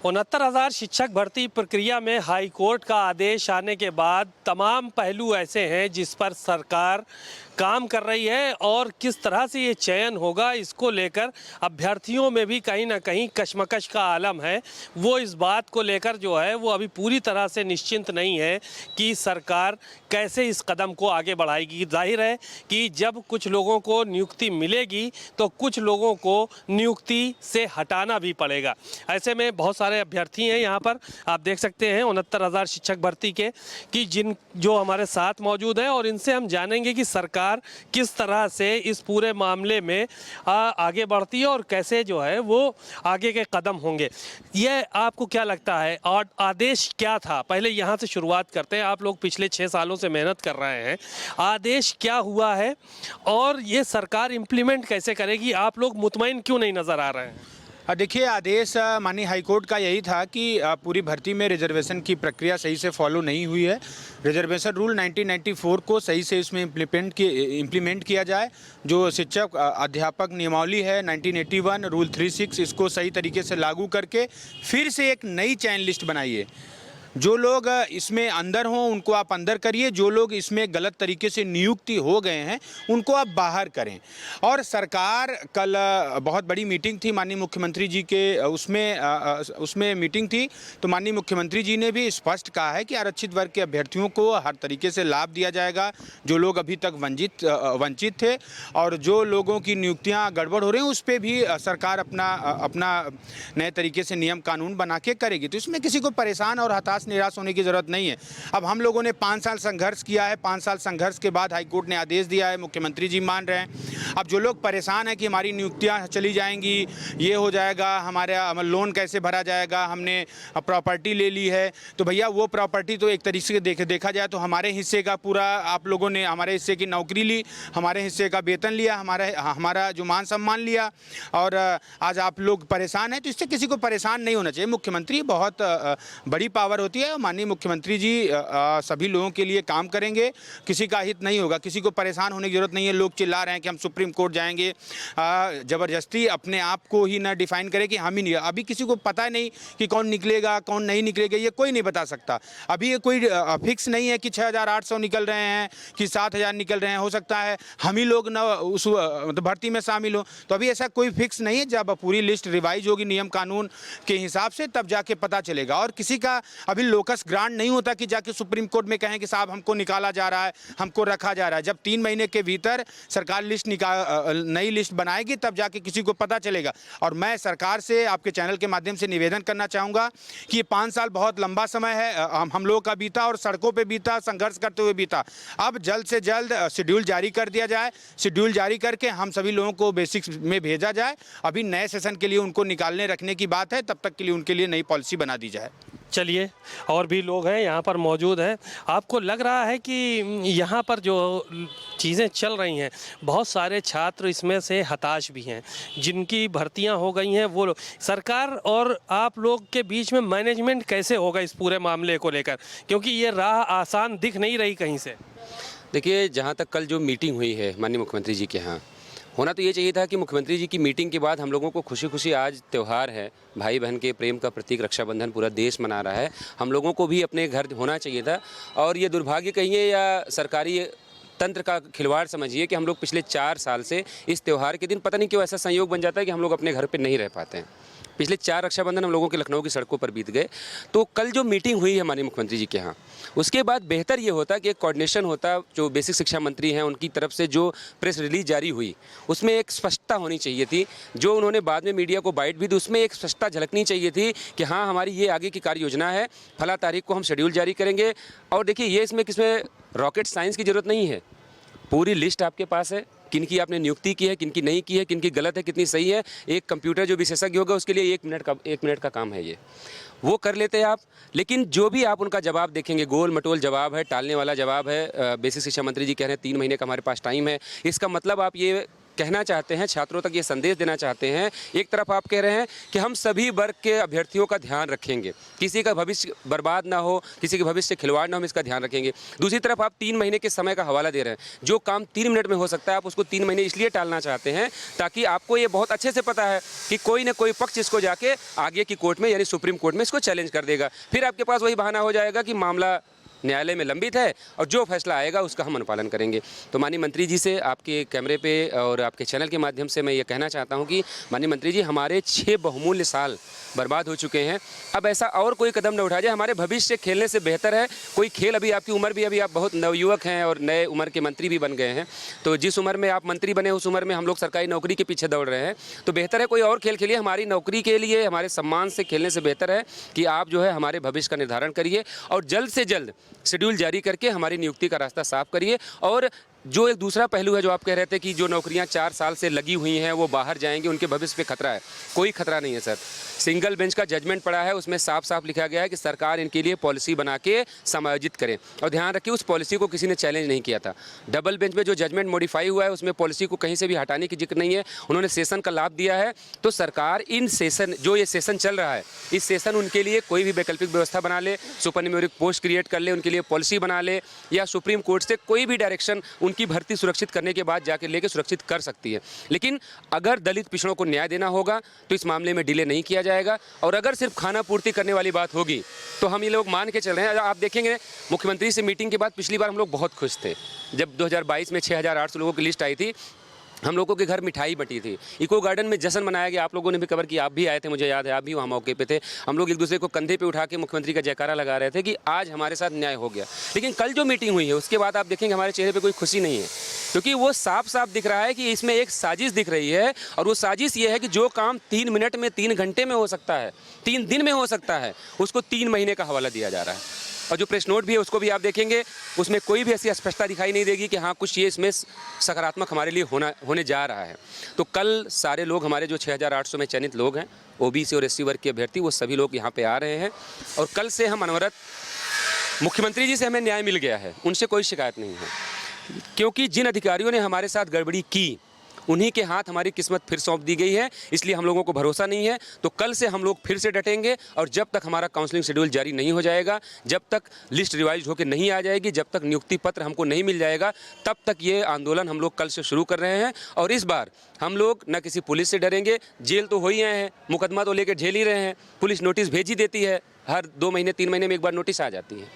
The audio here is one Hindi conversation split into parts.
69,000 शिक्षक भर्ती प्रक्रिया में हाई कोर्ट का आदेश आने के बाद तमाम पहलू ऐसे हैं जिस पर सरकार काम कर रही है और किस तरह से ये चयन होगा इसको लेकर अभ्यर्थियों में भी कहीं ना कहीं कशमकश का आलम है। वो इस बात को लेकर जो है वो अभी पूरी तरह से निश्चिंत नहीं है कि सरकार कैसे इस कदम को आगे बढ़ाएगी। जाहिर है कि जब कुछ लोगों को नियुक्ति मिलेगी तो कुछ लोगों को नियुक्ति से हटाना भी पड़ेगा। ऐसे में बहुत सारे अभ्यर्थी हैं यहाँ पर, आप देख सकते हैं 69,000 शिक्षक भर्ती के कि जो हमारे साथ मौजूद हैं और इनसे हम जानेंगे कि सरकार किस तरह से इस पूरे मामले में आगे बढ़ती है और कैसे जो है वो आगे के कदम होंगे। ये आपको क्या लगता है और आदेश क्या था? पहले यहाँ से शुरुआत करते हैं। आप लोग पिछले 6 सालों से मेहनत कर रहे हैं, आदेश क्या हुआ है और ये सरकार इम्प्लीमेंट कैसे करेगी? आप लोग मुतमईन क्यों नहीं नज़र आ रहे हैं? देखिए, आदेश माननीय हाईकोर्ट का यही था कि पूरी भर्ती में रिजर्वेशन की प्रक्रिया सही से फॉलो नहीं हुई है। रिजर्वेशन रूल 1994 को सही से इसमें इम्प्लीमेंट किया जाए। जो शिक्षक अध्यापक नियमावली है 1981 रूल 36, इसको सही तरीके से लागू करके फिर से एक नई चयन लिस्ट बनाइए। जो लोग इसमें अंदर हों उनको आप अंदर करिए, जो लोग इसमें गलत तरीके से नियुक्ति हो गए हैं उनको आप बाहर करें। और सरकार कल बहुत बड़ी मीटिंग थी माननीय मुख्यमंत्री जी के, उसमें मीटिंग थी तो माननीय मुख्यमंत्री जी ने भी स्पष्ट कहा है कि आरक्षित वर्ग के अभ्यर्थियों को हर तरीके से लाभ दिया जाएगा जो लोग अभी तक वंचित थे, और जो लोगों की नियुक्तियाँ गड़बड़ हो रही हैं उस पर भी सरकार अपना नए तरीके से नियम कानून बना के करेगी। तो इसमें किसी को परेशान और हताश निराश होने की जरूरत नहीं है। अब हम लोगों ने 5 साल संघर्ष किया है, 5 साल संघर्ष के बाद हाईकोर्ट ने आदेश दिया है, मुख्यमंत्री जी मान रहे हैं। अब जो लोग परेशान हैं कि हमारी नियुक्तियां चली जाएंगी, ये हो जाएगा, हमारा लोन कैसे भरा जाएगा, हमने प्रॉपर्टी ले ली है, तो भैया वो प्रॉपर्टी तो एक तरीके से देखा जाए तो हमारे हिस्से का पूरा आप लोगों ने हमारे हिस्से की नौकरी ली, हमारे हिस्से का वेतन लिया, हमारा जो मान सम्मान लिया, और आज आप लोग परेशान हैं। तो इससे किसी को परेशान नहीं होना चाहिए। मुख्यमंत्री बहुत बड़ी पावर होती है। माननीय मुख्यमंत्री जी सभी लोगों के लिए काम करेंगे, किसी का हित नहीं होगा, किसी को परेशान होने की जरूरत नहीं है। लोग चिल्ला रहे हैं कि हम सुप्रीम कोर्ट जाएंगे, ज़बरदस्ती अपने आप को ही ना डिफाइन करें कि हम ही नहीं। अभी किसी को पता नहीं कि कौन निकलेगा कौन नहीं निकलेगा, ये कोई नहीं बता सकता। अभी ये कोई फिक्स नहीं है कि 6,800 निकल रहे हैं कि 7,000 निकल रहे हैं। हो सकता है हम ही लोग ना उस भर्ती में शामिल हो, तो अभी ऐसा कोई फिक्स नहीं है। जब पूरी लिस्ट रिवाइज होगी नियम कानून के हिसाब से तब जाके पता चलेगा। और किसी का अभी लोकस ग्रांट नहीं होता कि जाके सुप्रीम कोर्ट में कहें कि साहब हमको निकाला जा रहा है, हमको रखा जा रहा है। जब 3 महीने के भीतर सरकार नई लिस्ट बनाएगी तब जाके किसी को पता चलेगा। और मैं सरकार से आपके चैनल के माध्यम से निवेदन करना चाहूँगा कि ये 5 साल बहुत लंबा समय है, हम लोगों का बीता और सड़कों पर बीता, संघर्ष करते हुए बीता। अब जल्द से जल्द शेड्यूल जारी कर दिया जाए, शेड्यूल जारी करके हम सभी लोगों को बेसिक्स में भेजा जाए। अभी नए सेशन के लिए उनको निकालने रखने की बात है, तब तक के लिए उनके लिए नई पॉलिसी बना दी जाए। चलिए, और भी लोग हैं यहाँ पर मौजूद हैं। आपको लग रहा है कि यहाँ पर जो चीज़ें चल रही हैं, बहुत सारे छात्र इसमें से हताश भी हैं, जिनकी भर्तियाँ हो गई हैं, वो सरकार और आप लोग के बीच में मैनेजमेंट कैसे होगा इस पूरे मामले को लेकर, क्योंकि ये राह आसान दिख नहीं रही कहीं से। देखिए, जहाँ तक कल जो मीटिंग हुई है माननीय मुख्यमंत्री जी के यहाँ, होना तो ये चाहिए था कि मुख्यमंत्री जी की मीटिंग के बाद हम लोगों को खुशी खुशी, आज त्यौहार है, भाई बहन के प्रेम का प्रतीक रक्षाबंधन पूरा देश मना रहा है, हम लोगों को भी अपने घर होना चाहिए था। और ये दुर्भाग्य कहिए या सरकारी तंत्र का खिलवाड़ समझिए कि हम लोग पिछले 4 साल से इस त्यौहार के दिन पता नहीं क्यों ऐसा संयोग बन जाता है कि हम लोग अपने घर पर नहीं रह पाते हैं। पिछले 4 रक्षाबंधन हम लोगों के लखनऊ की सड़कों पर बीत गए। तो कल जो मीटिंग हुई है माननीय मुख्यमंत्री जी के यहाँ, उसके बाद बेहतर ये होता कि एक कोऑर्डिनेशन होता, जो बेसिक शिक्षा मंत्री हैं उनकी तरफ से जो प्रेस रिलीज जारी हुई उसमें एक स्पष्टता होनी चाहिए थी। जो उन्होंने बाद में मीडिया को बाइट भी दी उसमें एक स्पष्टता झलकनी चाहिए थी कि हाँ, हमारी ये आगे की कार्य योजना है, फला तारीख को हम शेड्यूल जारी करेंगे। और देखिए, ये इसमें किसमें रॉकेट साइंस की ज़रूरत नहीं है, पूरी लिस्ट आपके पास है, किनकी आपने नियुक्ति की है, किनकी नहीं की है, किनकी गलत है, कितनी सही है। एक कंप्यूटर जो विशेषज्ञ होगा उसके लिए 1 मिनट का काम है, ये वो कर लेते हैं आप। लेकिन जो भी आप उनका जवाब देखेंगे, गोल मटोल जवाब है, टालने वाला जवाब है। बेसिक शिक्षा मंत्री जी कह रहे हैं 3 महीने का हमारे पास टाइम है। इसका मतलब आप ये कहना चाहते हैं, छात्रों तक ये संदेश देना चाहते हैं। एक तरफ आप कह रहे हैं कि हम सभी वर्ग के अभ्यर्थियों का ध्यान रखेंगे, किसी का भविष्य बर्बाद ना हो, किसी के भविष्य से खिलवाड़ ना हो, हम इसका ध्यान रखेंगे। दूसरी तरफ आप 3 महीने के समय का हवाला दे रहे हैं। जो काम 3 मिनट में हो सकता है आप उसको 3 महीने इसलिए टालना चाहते हैं ताकि आपको ये बहुत अच्छे से पता है कि कोई ना कोई पक्ष इसको जाके आगे की कोर्ट में यानी सुप्रीम कोर्ट में इसको चैलेंज कर देगा। फिर आपके पास वही बहाना हो जाएगा कि मामला न्यायालय में लंबित है और जो फैसला आएगा उसका हम अनुपालन करेंगे। तो माननीय मंत्री जी से आपके कैमरे पे और आपके चैनल के माध्यम से मैं ये कहना चाहता हूँ कि माननीय मंत्री जी, हमारे 6 बहुमूल्य साल बर्बाद हो चुके हैं। अब ऐसा और कोई कदम न उठा जाए। हमारे भविष्य खेलने से बेहतर है कोई खेल। अभी आपकी उम्र भी, अभी आप बहुत नवयुवक हैं और नए उम्र के मंत्री भी बन गए हैं। तो जिस उम्र में आप मंत्री बने उस उम्र में हम लोग सरकारी नौकरी के पीछे दौड़ रहे हैं। तो बेहतर है कोई और खेल खेलिए। हमारी नौकरी के लिए, हमारे सम्मान से खेलने से बेहतर है कि आप जो है हमारे भविष्य का निर्धारण करिए और जल्द से जल्द शेड्यूल जारी करके हमारी नियुक्ति का रास्ता साफ करिए। और जो एक दूसरा पहलू है जो आप कह रहे थे कि जो नौकरियां 4 साल से लगी हुई हैं वो बाहर जाएंगे, उनके भविष्य पे खतरा है। कोई खतरा नहीं है सर। सिंगल बेंच का जजमेंट पड़ा है, उसमें साफ साफ लिखा गया है कि सरकार इनके लिए पॉलिसी बना के समायोजित करें। और ध्यान रखिए उस पॉलिसी को किसी ने चैलेंज नहीं किया था। डबल बेंच में जो जजमेंट मॉडिफाई हुआ है उसमें पॉलिसी को कहीं से भी हटाने की जिक्र नहीं है। उन्होंने सेशन का लाभ दिया है। तो सरकार इन सेशन, जो ये सेशन चल रहा है, इस सेशन उनके लिए कोई भी वैकल्पिक व्यवस्था बना ले, सुपरन्यूमेरिक पोस्ट क्रिएट कर ले, उनके लिए पॉलिसी बना ले, या सुप्रीम कोर्ट से कोई भी डायरेक्शन उनकी भर्ती सुरक्षित करने के बाद जाके लेके सुरक्षित कर सकती है। लेकिन अगर दलित पिछड़ों को न्याय देना होगा तो इस मामले में डिले नहीं किया जाएगा। और अगर सिर्फ खाना पूर्ति करने वाली बात होगी तो हम ये लोग मान के चल रहे हैं। आप देखेंगे मुख्यमंत्री से मीटिंग के बाद पिछली बार हम लोग बहुत खुश थे जब 2022 में 6800 लोगों की लिस्ट आई थी। हम लोगों के घर मिठाई बटी थी, इको गार्डन में जश्न मनाया गया। आप लोगों ने भी कवर किया, आप भी आए थे, मुझे याद है, आप भी वहाँ मौके पे थे। हम लोग एक दूसरे को कंधे पे उठा के मुख्यमंत्री का जयकारा लगा रहे थे कि आज हमारे साथ न्याय हो गया। लेकिन कल जो मीटिंग हुई है उसके बाद आप देखेंगे हमारे चेहरे पे कोई खुशी नहीं है, क्योंकि वो साफ साफ दिख रहा है कि इसमें एक साजिश दिख रही है। और वो साजिश ये है कि जो काम 3 मिनट में, 3 घंटे में हो सकता है, 3 दिन में हो सकता है, उसको 3 महीने का हवाला दिया जा रहा है। और जो प्रेस नोट भी है उसको भी आप देखेंगे, उसमें कोई भी ऐसी स्पष्टता दिखाई नहीं देगी कि हाँ कुछ ये इसमें सकारात्मक हमारे लिए होने जा रहा है। तो कल सारे लोग, हमारे जो 6800 में चयनित लोग हैं, ओबीसी और एससी वर्ग के अभ्यर्थी, वो सभी लोग यहाँ पे आ रहे हैं। और कल से हम अनवरत, मुख्यमंत्री जी से हमें न्याय मिल गया है, उनसे कोई शिकायत नहीं है। क्योंकि जिन अधिकारियों ने हमारे साथ गड़बड़ी की उन्हीं के हाथ हमारी किस्मत फिर सौंप दी गई है, इसलिए हम लोगों को भरोसा नहीं है। तो कल से हम लोग फिर से डटेंगे और जब तक हमारा काउंसलिंग शेड्यूल जारी नहीं हो जाएगा, जब तक लिस्ट रिवाइज होकर नहीं आ जाएगी, जब तक नियुक्ति पत्र हमको नहीं मिल जाएगा, तब तक ये आंदोलन हम लोग कल से शुरू कर रहे हैं। और इस बार हम लोग न किसी पुलिस से डरेंगे। जेल तो हो ही आए हैं, मुकदमा तो लेकर झेल ही रहे हैं, पुलिस नोटिस भेज ही देती है, हर 2 महीने 3 महीने में एक बार नोटिस आ जाती है।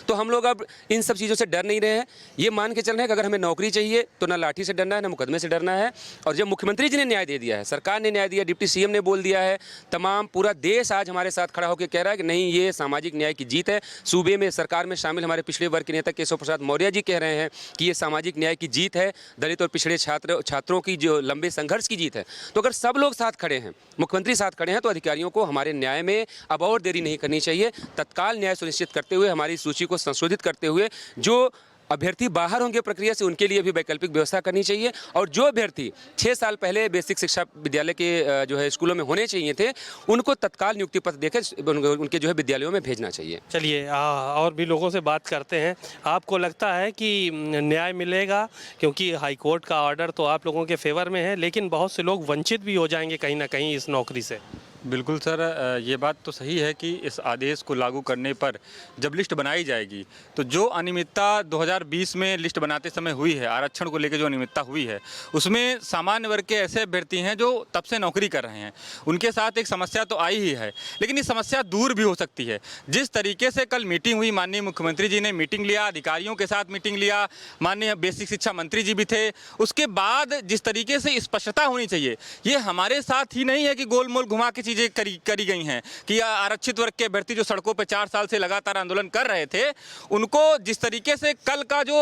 तो हम लोग अब इन सब चीज़ों से डर नहीं रहे हैं। ये मान के चल रहे हैं कि अगर हमें नौकरी चाहिए तो ना लाठी से डरना है, ना मुकदमे से डरना है। और जब मुख्यमंत्री जी ने न्याय दे दिया है, सरकार ने न्याय दिया, डिप्टी सीएम ने बोल दिया है, तमाम पूरा देश आज हमारे साथ खड़ा होकर कह रहा है कि नहीं, ये सामाजिक न्याय की जीत है। सूबे में, सरकार में शामिल हमारे पिछड़े वर्ग के नेता केशव प्रसाद मौर्य जी कह रहे हैं कि ये सामाजिक न्याय की जीत है, दलित और पिछड़े छात्रों की जो लंबे संघर्ष की जीत है। तो अगर सब लोग साथ खड़े हैं, मुख्यमंत्री साथ खड़े हैं, तो अधिकारियों को हमारे न्याय में अब और देरी नहीं करनी चाहिए। तत्काल न्याय सुनिश्चित करते हुए, हमारी सूची को संशोधित करते हुए, जो अभ्यर्थी बाहर होंगे प्रक्रिया से उनके लिए भी वैकल्पिक व्यवस्था करनी चाहिए। और जो अभ्यर्थी 6 साल पहले बेसिक शिक्षा विद्यालय के जो है स्कूलों में होने चाहिए थे, उनको तत्काल नियुक्ति पत्र देकर उनके जो है विद्यालयों में भेजना चाहिए। चलिए और भी लोगों से बात करते हैं। आपको लगता है कि न्याय मिलेगा? क्योंकि हाईकोर्ट का ऑर्डर तो आप लोगों के फेवर में है, लेकिन बहुत से लोग वंचित भी हो जाएंगे कहीं ना कहीं इस नौकरी से। बिल्कुल सर, ये बात तो सही है कि इस आदेश को लागू करने पर जब लिस्ट बनाई जाएगी तो जो अनियमितता 2020 में लिस्ट बनाते समय हुई है, आरक्षण को लेकर जो अनियमितता हुई है, उसमें सामान्य वर्ग के ऐसे अभ्यर्थी हैं जो तब से नौकरी कर रहे हैं, उनके साथ एक समस्या तो आई ही है, लेकिन ये समस्या दूर भी हो सकती है। जिस तरीके से कल मीटिंग हुई, माननीय मुख्यमंत्री जी ने मीटिंग लिया, अधिकारियों के साथ मीटिंग लिया, माननीय बेसिक शिक्षा मंत्री जी भी थे, उसके बाद जिस तरीके से स्पष्टता होनी चाहिए, ये हमारे साथ ही नहीं है कि गोल मोल घुमा के चीज़ें करी गई हैं कि आरक्षित वर्ग के अभ्यर्थी जो सड़कों पर 4 साल से लगातार आंदोलन कर रहे थे, उनको जिस तरीके से कल का जो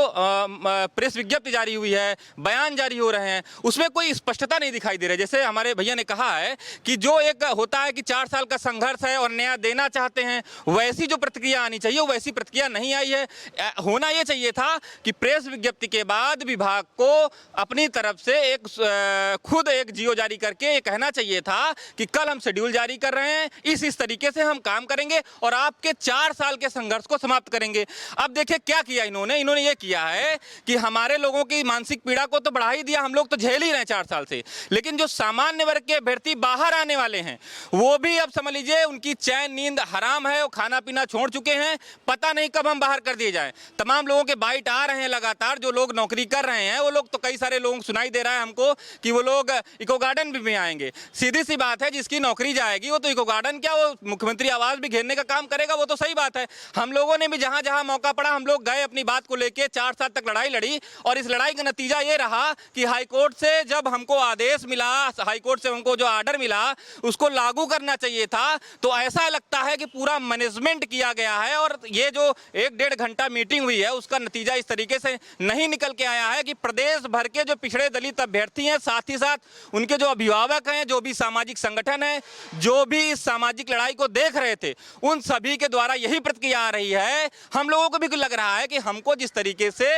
प्रेस विज्ञप्ति जारी हुई है, बयान जारी हो रहे हैं, उसमें कोई स्पष्टता नहीं दिखाई दे रही। जैसे हमारे भैया ने कहा है कि जो एक होता है कि 4 साल का संघर्ष है और न्याय देना चाहते हैं, वैसी जो प्रतिक्रिया आनी चाहिए वैसी प्रतिक्रिया नहीं आई है। होना ये चाहिए था कि प्रेस विज्ञप्ति के बाद विभाग को अपनी तरफ से खुद एक जियो जारी करके ये कहना चाहिए था कि कल हम शेड्यूल शेड्यूल जारी कर रहे हैं, इस तरीके से हम काम करेंगे और आपके 4 साल के संघर्ष को समाप्त करेंगे। अब देखिए क्या किया इन्होंने ये किया है कि हमारे लोगों की मानसिक पीड़ा को तो बढ़ा ही दिया, हम लोग तो झेल ही रहे हैं 4 साल से, लेकिन जो सामान्य वर्ग के अभ्यर्थी बाहर आने वाले हैं वो भी अब समझ लीजिए उनकी चैन नींद हराम है, वो खाना पीना छोड़ चुके हैं, पता नहीं कब हम बाहर कर दिए जाएं। तमाम लोगों के बाइट आ रहे हैं लगातार, जो लोग नौकरी कर रहे हैं वो लोग तो कई सारे लोग सुनाई दे रहा है हमको कि वो लोग इको गार्डन भी आएंगे। सीधी सी बात है, जिसकी नौकरी जाएगी वो तो इको गार्डन क्या, वो मुख्यमंत्री आवास भी घेरने का काम करेगा, वो तो सही बात है। हम लोगों ने भी जहां जहां मौका पड़ा हम लोग गए, अपनी बात को लेके 4 साल तक लड़ाई लड़ी और इस लड़ाई का नतीजा ये रहा कि हाईकोर्ट से जब हमको आदेश मिला, हाईकोर्ट से हमको जो आर्डर मिला उसको लागू करना चाहिए था। तो ऐसा लगता है कि पूरा मैनेजमेंट किया गया है और ये जो 1-1.5 घंटा मीटिंग हुई है उसका नतीजा इस तरीके से नहीं निकल के आया है कि प्रदेश भर के जो पिछड़े दलित अभ्यर्थी हैं, साथ ही साथ उनके जो अभिभावक हैं, जो भी सामाजिक संगठन है, जो भी इस सामाजिक लड़ाई को देख रहे थे, उन सभी के द्वारा यही प्रतिक्रिया आ रही है। हम लोगों को भी लग रहा है कि हमको जिस तरीके से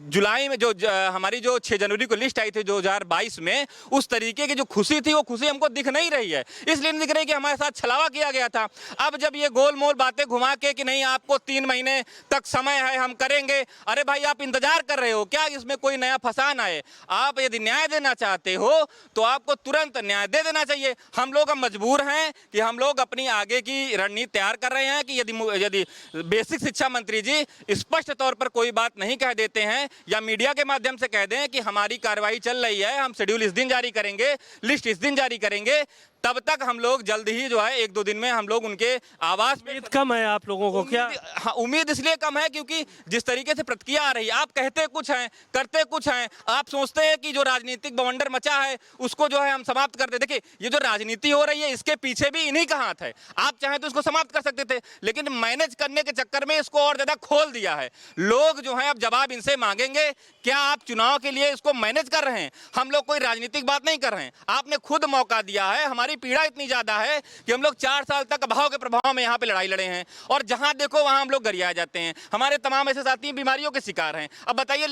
जुलाई में जो हमारी जो 6 जनवरी को लिस्ट आई थी 2022 में, उस तरीके की जो खुशी थी वो खुशी हमको दिख नहीं रही है। इसलिए नहीं दिख रही कि हमारे साथ छलावा किया गया था। अब जब ये गोल मोल बातें घुमा के कि नहीं आपको 3 महीने तक समय है, हम करेंगे, अरे भाई आप इंतजार कर रहे हो क्या इसमें कोई नया फसान आए? आप यदि न्याय देना चाहते हो तो आपको तुरंत न्याय दे देना चाहिए। हम लोग अब मजबूर हैं कि हम लोग अपनी आगे की रणनीति तैयार कर रहे हैं कि यदि बेसिक शिक्षा मंत्री जी स्पष्ट तौर पर कोई बात नहीं कह देते हैं या मीडिया के माध्यम से कह दें कि हमारी कार्रवाई चल रही है, हम शेड्यूल इस दिन जारी करेंगे, लिस्ट इस दिन जारी करेंगे, तब तक हम लोग जल्द ही जो है 1-2 दिन में हम लोग उनके आवास में। उम्मीद कम है आप लोगों को क्या? हाँ, उम्मीद इसलिए कम है क्योंकि जिस तरीके से प्रतिक्रिया आ रही है, आप कहते कुछ हैं करते कुछ हैं, आप सोचते हैं कि जो राजनीतिक बवंडर मचा है उसको जो है हम समाप्त कर दे। देखिए ये जो राजनीति हो रही है इसके पीछे भी इन्हीं का हाथ है। आप चाहें तो इसको समाप्त कर सकते थे, लेकिन मैनेज करने के चक्कर में इसको और ज्यादा खोल दिया है। लोग जो है अब जवाब इनसे मांगेंगे, क्या आप चुनाव के लिए इसको मैनेज कर रहे हैं? हम लोग कोई राजनीतिक बात नहीं कर रहे हैं, आपने खुद मौका दिया है। हमारी पीड़ा इतनी ज्यादा है कि हम लोग 4 साल तक अभाव के प्रभाव में यहाँ पे लड़ाई लड़े हैं और जहां देखो वहां हम लोग गरिया जाते हैं। हमारे तमाम ऐसे साथी बीमारियों के शिकार हैं। अब बताइए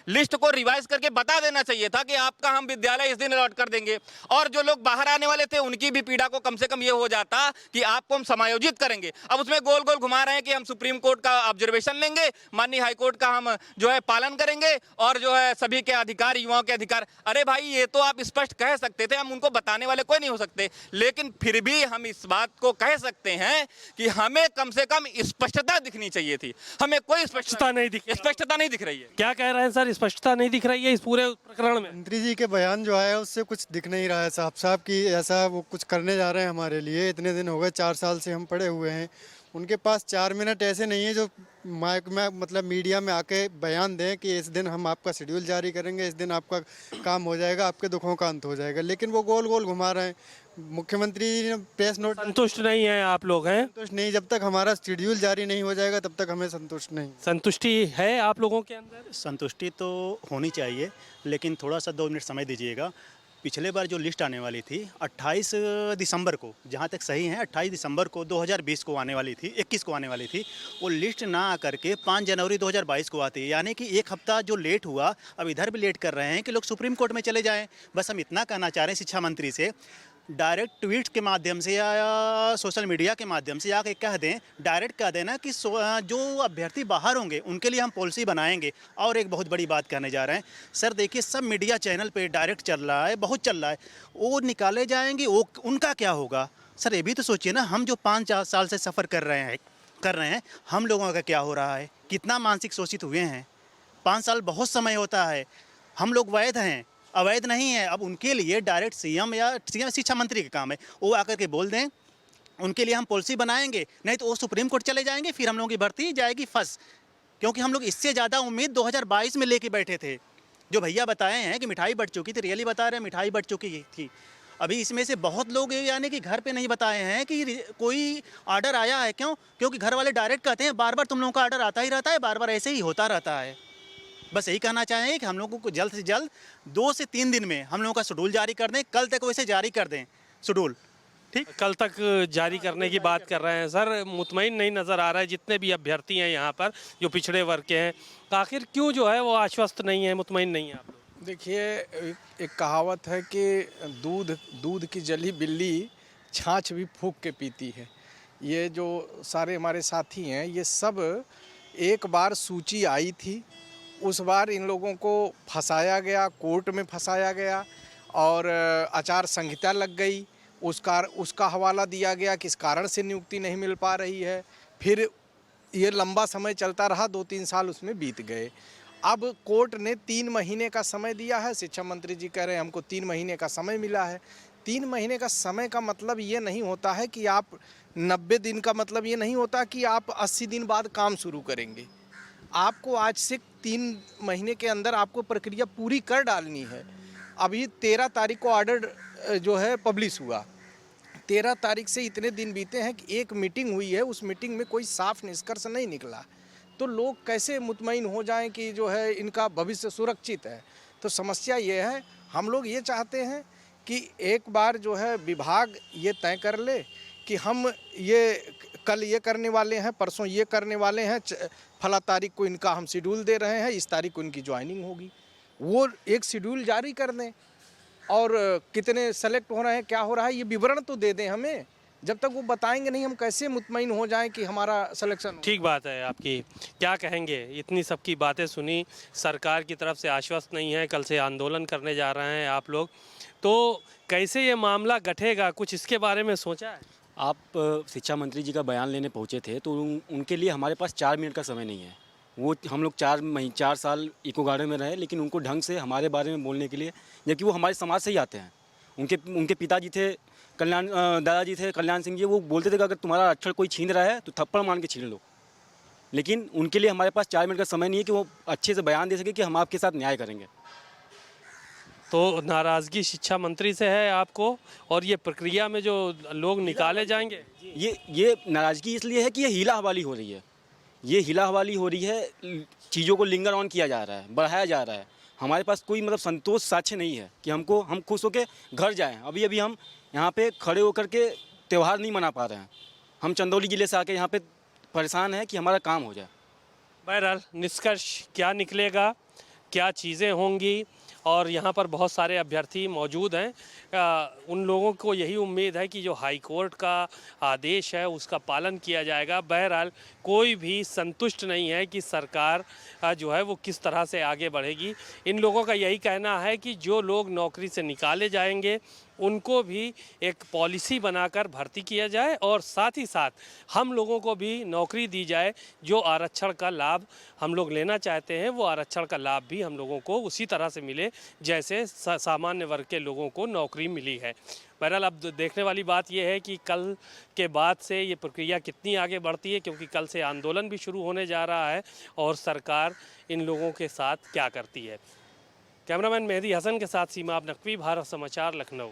लिस्ट को रिवाइज करके बता देना चाहिए था कि आपका हम विद्यालय इस दिन अलॉट कर देंगे और जो लोग बाहर आने वाले थे उनकी भी पीड़ा को कम से कम ये हो जाता कि आपको हम समायोजित करेंगे। अब उसमें गोल गोल घुमा रहे हैं कि हम सुप्रीम कोर्ट का ऑब्जर्वेशन लेंगे, माननीय हाईकोर्ट का हम जो है पालन करेंगे और जो है सभी के अधिकार, युवाओं के अधिकार। अरे भाई ये तो आप स्पष्ट कह सकते थे, हम उनको बताने वाले कोई नहीं हो सकते, लेकिन फिर भी हम इस बात को कह सकते हैं कि हमें कम से कम स्पष्टता दिखनी चाहिए थी। हमें कोई स्पष्टता नहीं दिख रही है। क्या कह रहे हैं सर, स्पष्टता नहीं दिख रही है इस पूरे प्रकरण में? मंत्री जी के बयान जो है उससे कुछ दिख नहीं रहा है साहब साहब कि ऐसा वो कुछ करने जा रहे हैं हमारे लिए। इतने दिन हो गए, 4 साल से हम पड़े हुए हैं। उनके पास 4 मिनट ऐसे नहीं है जो माइक में मतलब मीडिया में आके बयान दें कि इस दिन हम आपका शेड्यूल जारी करेंगे, इस दिन आपका काम हो जाएगा, आपके दुखों का अंत हो जाएगा। लेकिन वो गोल गोल घुमा रहे हैं। मुख्यमंत्री ने प्रेस नोट, संतुष्ट नहीं है आप लोग? हैं संतुष्ट नहीं, जब तक हमारा शेड्यूल जारी नहीं हो जाएगा तब तक हमें संतुष्ट नहीं। संतुष्टि है आप लोगों के अंदर? संतुष्टि तो होनी चाहिए, लेकिन थोड़ा सा 2 मिनट समय दीजिएगा। पिछले बार जो लिस्ट आने वाली थी 28 दिसंबर को, जहाँ तक सही है 28 दिसंबर को 2020 को आने वाली थी, 21 को आने वाली थी, वो लिस्ट ना आकर के 5 जनवरी 2022 को आती है। यानी कि 1 हफ्ता जो लेट हुआ, अब इधर भी लेट कर रहे हैं कि लोग सुप्रीम कोर्ट में चले जाएं। बस हम इतना कहना चाह रहे हैं शिक्षा मंत्री से, डायरेक्ट ट्वीट के माध्यम से या सोशल मीडिया के माध्यम से आके कह दें, डायरेक्ट कह देना कि जो अभ्यर्थी बाहर होंगे उनके लिए हम पॉलिसी बनाएंगे। और एक बहुत बड़ी बात कहने जा रहे हैं सर, देखिए सब मीडिया चैनल पे डायरेक्ट चल रहा है, बहुत चल रहा है, वो निकाले जाएंगे, वो उनका क्या होगा? सर ये भी तो सोचिए ना, हम जो 5 साल से सफ़र कर रहे हैं, हम लोगों का क्या हो रहा है? कितना मानसिक शोषित हुए हैं। 5 साल बहुत समय होता है। हम लोग वैध हैं, अवैध नहीं है। अब उनके लिए डायरेक्ट सीएम शिक्षा मंत्री का काम है, वो आकर के बोल दें उनके लिए हम पॉलिसी बनाएंगे, नहीं तो वो सुप्रीम कोर्ट चले जाएंगे, फिर हम लोगों की भर्ती जाएगी फंस। क्योंकि हम लोग इससे ज़्यादा उम्मीद 2022 में लेके बैठे थे। जो भैया बताए हैं कि मिठाई बट चुकी थी, रियली बता रहे हैं मिठाई बट चुकी थी। अभी इसमें से बहुत लोग यानी कि घर पे नहीं बताए हैं कि कोई आर्डर आया है। क्यों? क्योंकि घर वाले डायरेक्ट कहते हैं बार बार तुम लोगों का आर्डर आता ही रहता है, बार बार ऐसे ही होता रहता है। बस यही कहना चाहेंगे कि हम लोगों को जल्द से जल्द 2 से 3 दिन में हम लोगों का शेड्यूल जारी कर दें। कल तक वैसे जारी कर दें शेड्यूल, ठीक? कल तक जारी करने की बात कर रहे हैं सर। मुतमईन नहीं नज़र आ रहा है जितने भी अभ्यर्थी हैं यहाँ पर जो पिछड़े वर्ग के हैं। आखिर क्यों जो है वो आश्वस्त नहीं है, मुतमईन नहीं है आप लोग? देखिए, एक कहावत है कि दूध की जली बिल्ली छाछ भी फूंक के पीती है। ये जो सारे हमारे साथी हैं, ये सब एक बार सूची आई थी, उस बार इन लोगों को फंसाया गया, कोर्ट में फंसाया गया और आचार संहिता लग गई। उसका हवाला दिया गया किस कारण से नियुक्ति नहीं मिल पा रही है। फिर ये लंबा समय चलता रहा, 2-3 साल उसमें बीत गए। अब कोर्ट ने 3 महीने का समय दिया है। शिक्षा मंत्री जी कह रहे हैं हमको 3 महीने का समय मिला है। 3 महीने का समय का मतलब ये नहीं होता है कि आप 90 दिन का मतलब ये नहीं होता कि आप 80 दिन बाद काम शुरू करेंगे। आपको आज से 3 महीने के अंदर आपको प्रक्रिया पूरी कर डालनी है। अभी 13 तारीख को ऑर्डर जो है पब्लिश हुआ। 13 तारीख से इतने दिन बीते हैं कि एक मीटिंग हुई है, उस मीटिंग में कोई साफ निष्कर्ष नहीं निकला। तो लोग कैसे मुतमईन हो जाएं कि जो है इनका भविष्य सुरक्षित है। तो समस्या ये है, हम लोग ये चाहते हैं कि एक बार जो है विभाग ये तय कर ले कि हम ये कल ये करने वाले हैं, परसों ये करने वाले हैं, फला तारीख को इनका हम शेड्यूल दे रहे हैं, इस तारीख को इनकी ज्वाइनिंग होगी। वो एक शेड्यूल जारी कर दें और कितने सेलेक्ट हो रहे हैं, क्या हो रहा है, ये विवरण तो दे दें हमें। जब तक वो बताएंगे नहीं, हम कैसे मुतमईन हो जाएं कि हमारा सिलेक्शन। ठीक बात है आपकी। क्या कहेंगे, इतनी सबकी बातें सुनी, सरकार की तरफ से आश्वस्त नहीं है, कल से आंदोलन करने जा रहे हैं आप लोग, तो कैसे ये मामला गठेगा, कुछ इसके बारे में सोचा है? आप शिक्षा मंत्री जी का बयान लेने पहुंचे थे तो उनके लिए हमारे पास 4 मिनट का समय नहीं है। वो हम लोग 4 साल इको गार्डन में रहे, लेकिन उनको ढंग से हमारे बारे में बोलने के लिए, जबकि वो हमारे समाज से ही आते हैं। उनके पिताजी थे दादाजी थे कल्याण सिंह जी, वो बोलते थे कि अगर तुम्हारा अक्षर कोई छीन रहा है तो थप्पड़ मान के छीन लो। लेकिन उनके लिए हमारे पास 4 मिनट का समय नहीं है कि वो अच्छे से बयान दे सके कि हम आपके साथ न्याय करेंगे। तो नाराज़गी शिक्षा मंत्री से है आपको, और ये प्रक्रिया में जो लोग निकाले जाएंगे, ये नाराज़गी इसलिए है कि ये हीला हवाली हो रही है। ये हीला हवाली हो रही है, चीज़ों को लिंगर ऑन किया जा रहा है, बढ़ाया जा रहा है। हमारे पास कोई मतलब संतोष साक्ष्य नहीं है कि हम खुश होकर घर जाएं। अभी हम यहाँ पे खड़े होकर के त्यौहार नहीं मना पा रहे हैं। हम चंदौली ज़िले से आके यहाँ पे परेशान हैं कि हमारा काम हो जाए। बहरहाल निष्कर्ष क्या निकलेगा, क्या चीज़ें होंगी, और यहाँ पर बहुत सारे अभ्यर्थी मौजूद हैं। उन लोगों को यही उम्मीद है कि जो हाई कोर्ट का आदेश है उसका पालन किया जाएगा। बहरहाल कोई भी संतुष्ट नहीं है कि सरकार जो है वो किस तरह से आगे बढ़ेगी। इन लोगों का यही कहना है कि जो लोग नौकरी से निकाले जाएंगे उनको भी एक पॉलिसी बनाकर भर्ती किया जाए, और साथ ही साथ हम लोगों को भी नौकरी दी जाए। जो आरक्षण का लाभ हम लोग लेना चाहते हैं वो आरक्षण का लाभ भी हम लोगों को उसी तरह से मिले जैसे सामान्य वर्ग के लोगों को नौकरी मिली है। बहरहाल अब देखने वाली बात यह है कि कल के बाद से ये प्रक्रिया कितनी आगे बढ़ती है, क्योंकि कल से आंदोलन भी शुरू होने जा रहा है, और सरकार इन लोगों के साथ क्या करती है। कैमरामैन मेहदी हसन के साथ सीमा नकवी, भारत समाचार, लखनऊ।